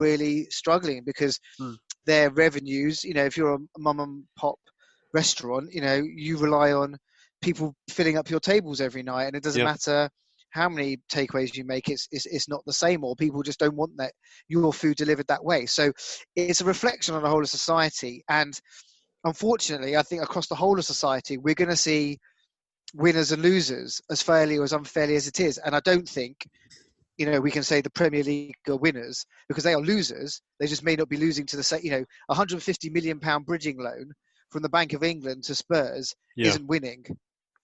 really struggling because their revenues, if you're a mum and pop restaurant, you rely on people filling up your tables every night, and it doesn't matter how many takeaways you make, it's not the same, or people just don't want that your food delivered that way. So it's a reflection on the whole of society, and unfortunately I think across the whole of society we're going to see winners and losers as fairly or as unfairly as it is. And I don't think we can say the Premier League are winners, because they are losers. They just may not be losing to the same, £150 million bridging loan from the Bank of England to Spurs isn't winning.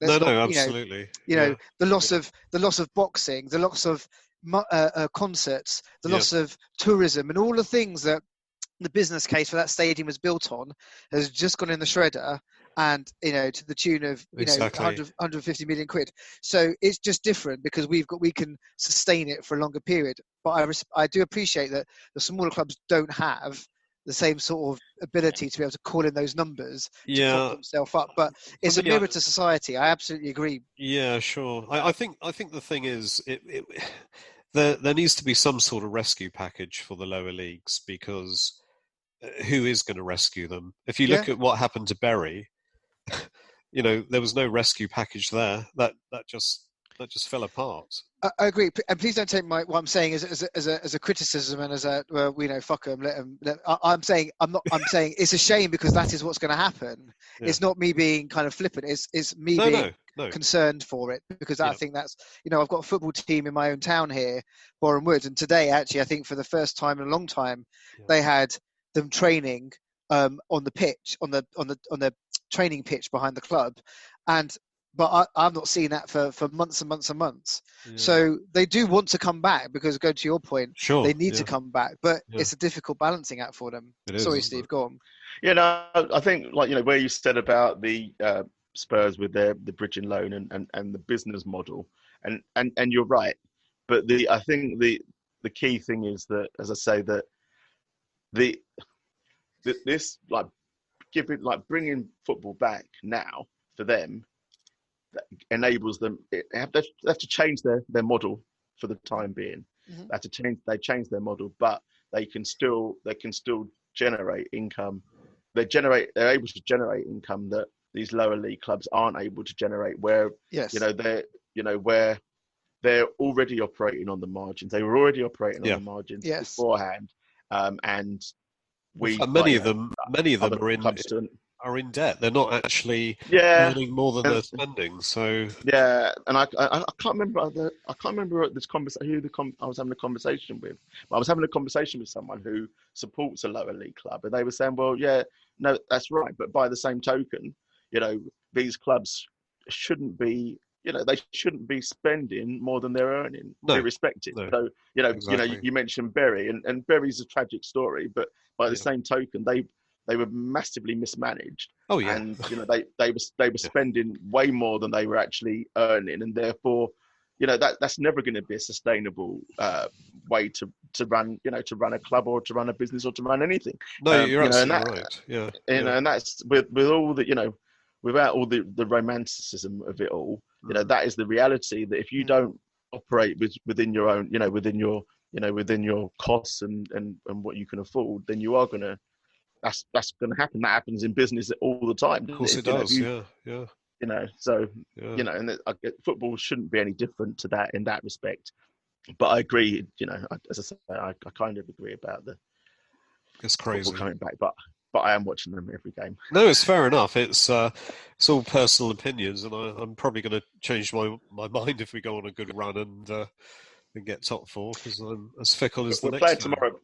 No, absolutely. The loss of boxing, the loss of concerts, the loss of tourism, and all the things that the business case for that stadium was built on has just gone in the shredder, and to the tune of 150 million quid. So it's just different because we can sustain it for a longer period. But I do appreciate that the smaller clubs don't have the same sort of ability to be able to call in those numbers to prop themselves up. But it's a mirror to society. I absolutely agree. Yeah, sure. I think the thing is, there needs to be some sort of rescue package for the lower leagues, because who is going to rescue them? If you look at what happened to Bury, there was no rescue package there. That just fell apart. I agree, and please don't take what I'm saying as a criticism and as a fuck them, let them. I'm saying it's a shame because that is what's going to happen. Yeah. It's not me being kind of flippant. It's me being concerned for it, because I think that's I've got a football team in my own town here, Boreham Wood, and today actually I think for the first time in a long time they had them training on the pitch on the training pitch behind the club, but I've not seen that for months and months and months. Yeah. So they do want to come back, because go to your point, they need to come back, but it's a difficult balancing act for them. Sorry, Steve, go on. Yeah, no, I think where you said about the Spurs with the bridging loan and the business model, and you're right, but I think the key thing is that, as I say, that this bringing football back now for them, that enables them. They have to change their model for the time being. Mm-hmm. They change their model, but they can still generate income. They're able to generate income that these lower league clubs aren't able to generate. Where where they're already operating on the margins. They were already operating on the margins beforehand, and many of them are in debt. They're not actually earning more than they're spending. So and I can't remember this conversation I was having a conversation with. But I was having a conversation with someone who supports a lower league club, and they were saying, "Well, no, that's right, but by the same token, these clubs shouldn't be." They shouldn't be spending more than they're earning, irrespective. No. So, exactly. You mentioned Bury, and Bury's a tragic story, but by the same token, they were massively mismanaged. Oh yeah, and they were spending way more than they were actually earning, and therefore, that's never going to be a sustainable way to run a club or to run a business or to run anything. No, you're absolutely right. Yeah, and that's with all the without all the romanticism of it all. That is the reality, that if you don't operate within your own, within your costs and what you can afford, then you are gonna. That's going to happen. That happens in business all the time. Of course, it does. And football shouldn't be any different to that in that respect. But I agree. As I say, I kind of agree about it's crazy coming back, but I am watching them every game. No, it's fair enough. It's all personal opinions, and I'm probably going to change my mind if we go on a good run and get top four, because I'm as fickle as the next. Playing tomorrow.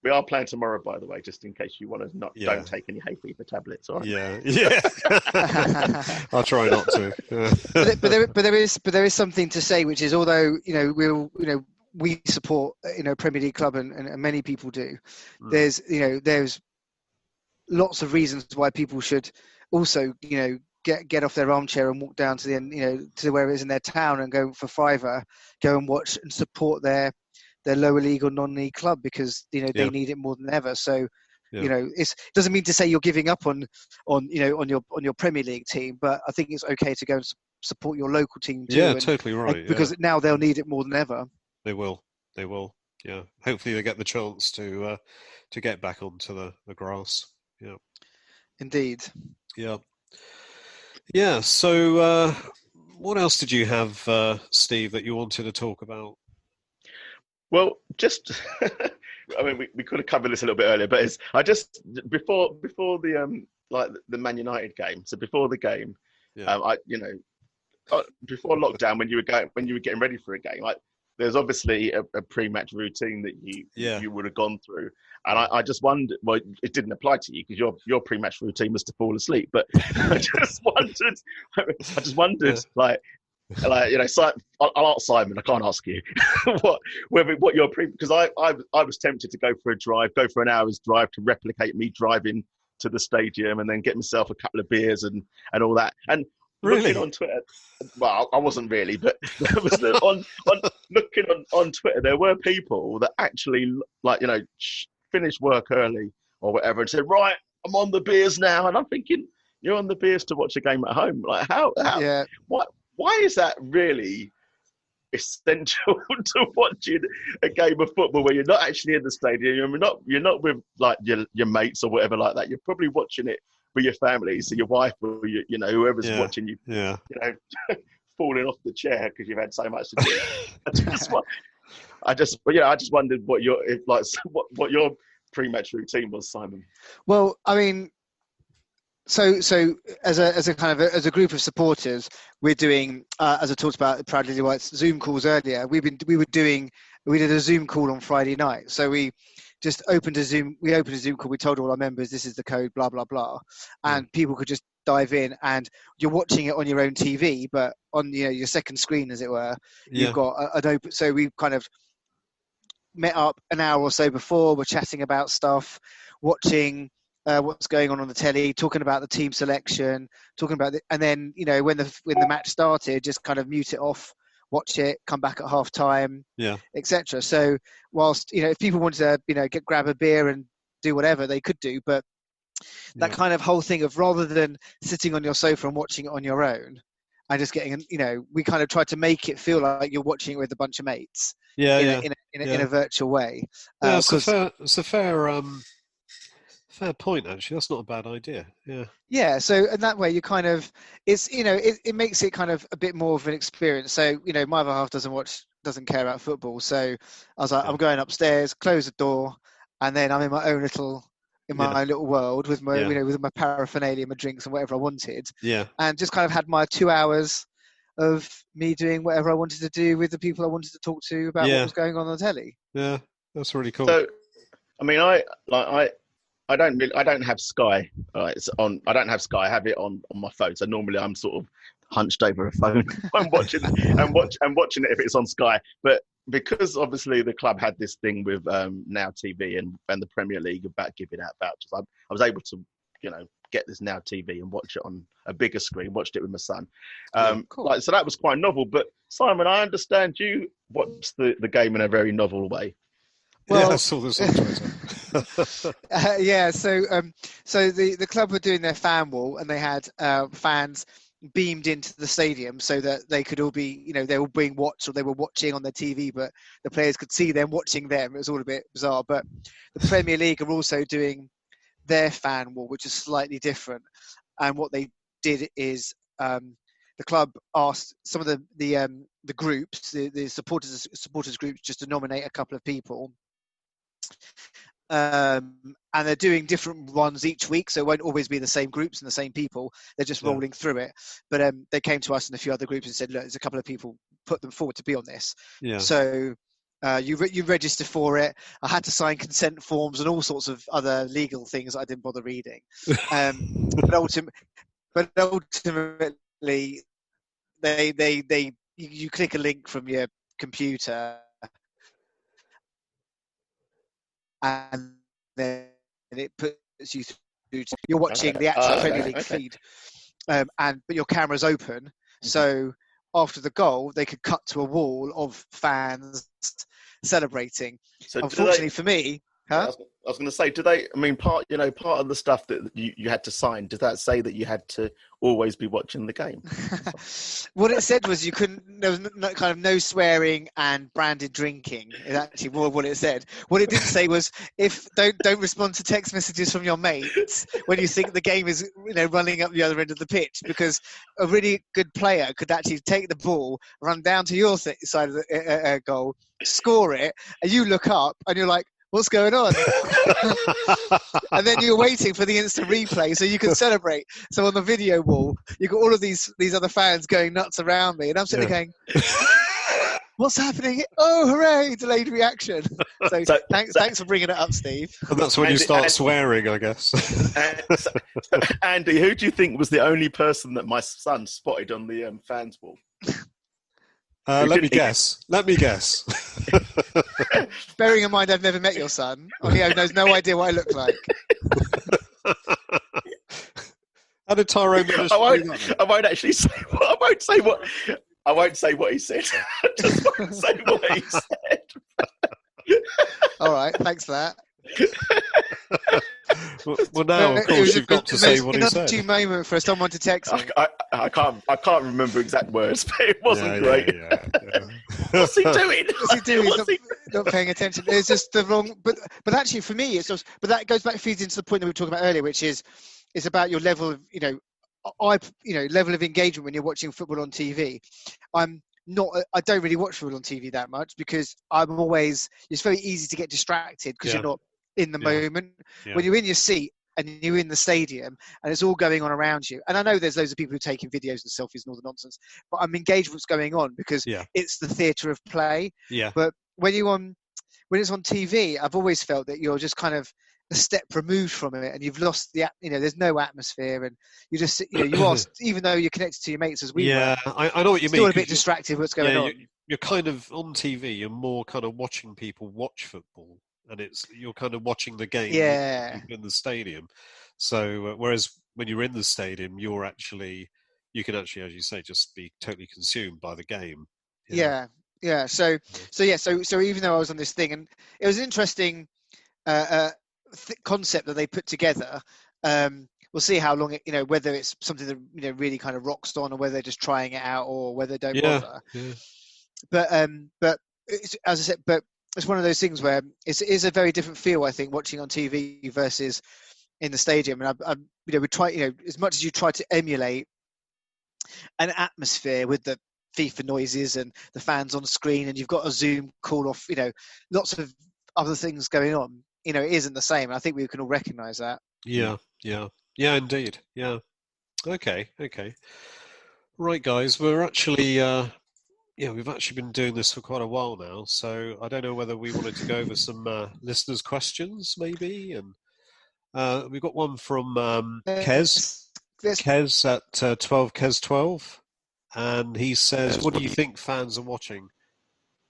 We are playing tomorrow, by the way, just in case you want to don't take any hay fever tablets. All right? Yeah. I'll try not to. But there is something to say, which is, although we support Premier League club and many people do. There's lots of reasons why people should also get off their armchair and walk down to the end, to where it is in their town, and go for £5, go and watch and support their lower league or non-league club, because they need it more than ever. So it doesn't mean to say you're giving up on your Premier League team, but I think it's okay to go and support your local team too. Yeah, totally right. Because now they'll need it more than ever. They will. Yeah. Hopefully they get the chance to get back onto the grass. Yeah. Indeed. Yeah. Yeah. So, what else did you have, Steve, that you wanted to talk about? Well, just I mean, we could have covered this a little bit earlier, but I just before the like the Man United game. So before the game, Yeah. Before lockdown, when you were getting ready for a game, like there's obviously a pre-match routine that you would have gone through, and I just wondered. Well, it didn't apply to you because your pre-match routine was to fall asleep. But I just wondered, like I'll ask Simon. I can't ask you what your because I was tempted to go for an hour's drive to replicate me driving to the stadium and then get myself a couple of beers and all that. And really? Looking on Twitter, well, I wasn't really, but there was looking on Twitter, there were people that actually finished work early or whatever and said, right, I'm on the beers now, and I'm thinking, you're on the beers to watch a game at home, like how yeah. Why is that really essential to watching a game of football where you're not actually in the stadium, you're not with like your mates or whatever like that? You're probably watching it with your family, so your wife or whoever's watching you, falling off the chair because you've had so much to do. I just wondered what your pre-match routine was, Simon. Well, I mean, so as a group of supporters, we're doing, as I talked about Proud Lilywhites Zoom calls earlier. We did a Zoom call on Friday night. So we just opened a Zoom call. We told all our members, this is the code, blah, blah, blah. And people could just dive in, and you're watching it on your own TV, but on your second screen, as it were, you've got an open. So we kind of met up an hour or so before. We're chatting about stuff, watching what's going on the telly, talking about the team selection, and then when the match started, just kind of mute it off, watch it, come back at half time, etc. So whilst if people wanted to grab a beer and do whatever, they could do, but that kind of whole thing of rather than sitting on your sofa and watching it on your own and just getting we kind of tried to make it feel like you're watching it with a bunch of mates in a virtual way. It's a fair point, actually. That's not a bad idea. Yeah. So in that way, you kind of it makes it kind of a bit more of an experience. So my other half doesn't care about football. So I was like, I'm going upstairs, close the door, and then I'm in my own little world with my with my paraphernalia, my drinks, and whatever I wanted. Yeah. And just kind of had my 2 hours of me doing whatever I wanted to do with the people I wanted to talk to about what was going on the telly. Yeah, that's really cool. So, I mean, I don't have Sky. It's on. I don't have Sky. I have it on my phone. So normally I'm sort of hunched over a phone. I'm watching it if it's on Sky. But because obviously the club had this thing with Now TV and the Premier League about giving out vouchers, I was able to get this Now TV and watch it on a bigger screen. Watched it with my son. Cool. So that was quite novel. But Simon, I understand you watched the game in a very novel way. Well, I saw this on Twitter. So the club were doing their fan wall, and they had fans beamed into the stadium so that they could all be, they were being watched or they were watching on their TV, but the players could see them watching them. It was all a bit bizarre. But the Premier League are also doing their fan wall, which is slightly different. And what they did is the club asked some of the groups, the supporters groups, just to nominate a couple of people. And they're doing different ones each week, so it won't always be the same groups and the same people. They're just rolling through it. But they came to us and a few other groups and said, look, there's a couple of people, put them forward to be on this. So you register for it. I had to sign consent forms and all sorts of other legal things I didn't bother reading. But ultimately you click a link from your computer, and then it puts you through to, you're watching the actual Premier League feed, but your camera's open. So after the goal, they could cut to a wall of fans celebrating. So unfortunately for me, Huh? I was going to say, do they? I mean, part of the stuff that you had to sign. Does that say that you had to always be watching the game? What it said was you couldn't. There was kind of no swearing and branded drinking. Is actually more what it said. What it didn't say was if don't respond to text messages from your mates when you think the game is running up the other end of the pitch, because a really good player could actually take the ball, run down to your side of the goal, score it, and you look up and you're like, what's going on? And then you're waiting for the instant replay so you can celebrate. So on the video wall, you've got all of these other fans going nuts around me, and I'm sitting there going, what's happening? Oh, hooray, delayed reaction. So thanks for bringing it up, Steve. And that's when you start swearing, I guess. Andy, who do you think was the only person that my son spotted on the fans wall? Let me guess. Bearing in mind I've never met your son, Leo knows no idea what I look like. How did Tyrone manage? I won't actually say what. I won't say what he said. I just won't say what he said. All right, thanks for that. Well, now of course you've got to say what he said. It's an moment for someone to text me. I can't remember exact words, but it wasn't great. Yeah. What's he doing? He's not paying attention. It's just the wrong. But actually, for me, it's just. But that feeds into the point that we were talking about earlier, which is it's about your level of level of engagement when you're watching football on TV. I don't really watch football on TV that much because it's very easy to get distracted because you're not in the moment. When you're in your seat and you're in the stadium and it's all going on around you, and I know there's loads of people who are taking videos and selfies and all the nonsense, but I'm engaged with what's going on because it's the theatre of play. But when it's on TV, I've always felt that you're just kind of a step removed from it, and you've lost there's no atmosphere, and you just you are, even though you're connected to your mates as we were. I know what you mean. Still a bit distracted what's going on. You're kind of on TV. You're more kind of watching people watch football, and you're kind of watching the game in the stadium. So whereas when you're in the stadium, you can actually, as you say, just be totally consumed by the game. Yeah. So even though I was on this thing, and it was an interesting concept that they put together. We'll see how long whether it's something that really kind of rocks on, or whether they're just trying it out, or whether they don't bother. But it's, as I said, it's one of those things where it is a very different feel, I think, watching on TV versus in the stadium. And we try, as much as you try to emulate an atmosphere with the FIFA noises and the fans on screen, and you've got a Zoom call off, lots of other things going on. It isn't the same. I think we can all recognise that. Yeah, indeed. Yeah. Okay. Right, guys, we're actually, we've actually been doing this for quite a while now. So I don't know whether we wanted to go over some listeners' questions, maybe. And we've got one from Kez. Kez at 12 Kez 12, and he says, "What do you think fans are watching?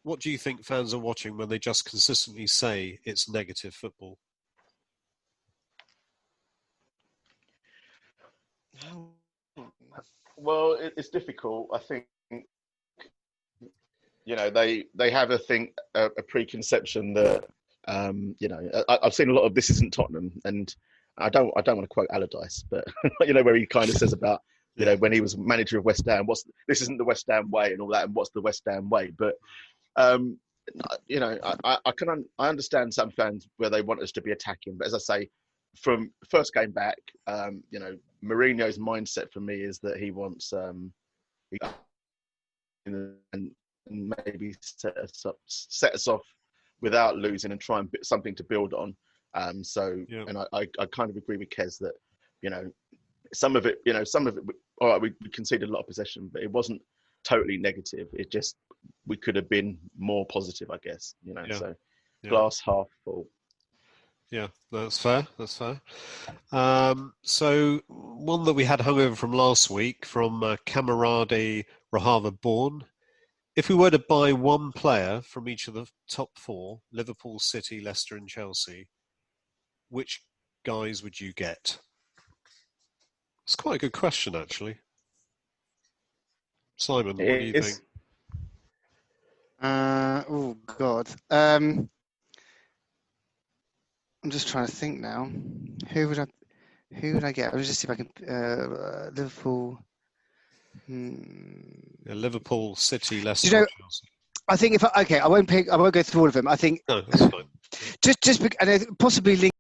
What do you think fans are watching when they just consistently say it's negative football?" Well, it's difficult. I think they have a preconception that I've seen a lot of "this isn't Tottenham," and I don't want to quote Allardyce, but where he kind of says about when he was manager of West Ham, this isn't the West Ham way and all that, and what's the West Ham way, but. I understand some fans where they want us to be attacking, but as I say, from first game back, Mourinho's mindset for me is that he wants and maybe set us off without losing and try and something to build on. And I kind of agree with Kez that some of it, all right, we conceded a lot of possession, but it wasn't totally negative. It just we could have been more positive, I guess. So glass half full. Yeah, that's fair. So one that we had hungover from last week from Camarade Rahava Born. If we were to buy one player from each of the top four, Liverpool, City, Leicester and Chelsea, which guys would you get? It's quite a good question, actually. Simon, what do you think? Oh God. I'm just trying to think now. Who would I get? Let's just see if I can. Liverpool. Liverpool, City, Leicester, Chelsea. I think I won't go through all of them. I think no, that's fine. Just and possibly link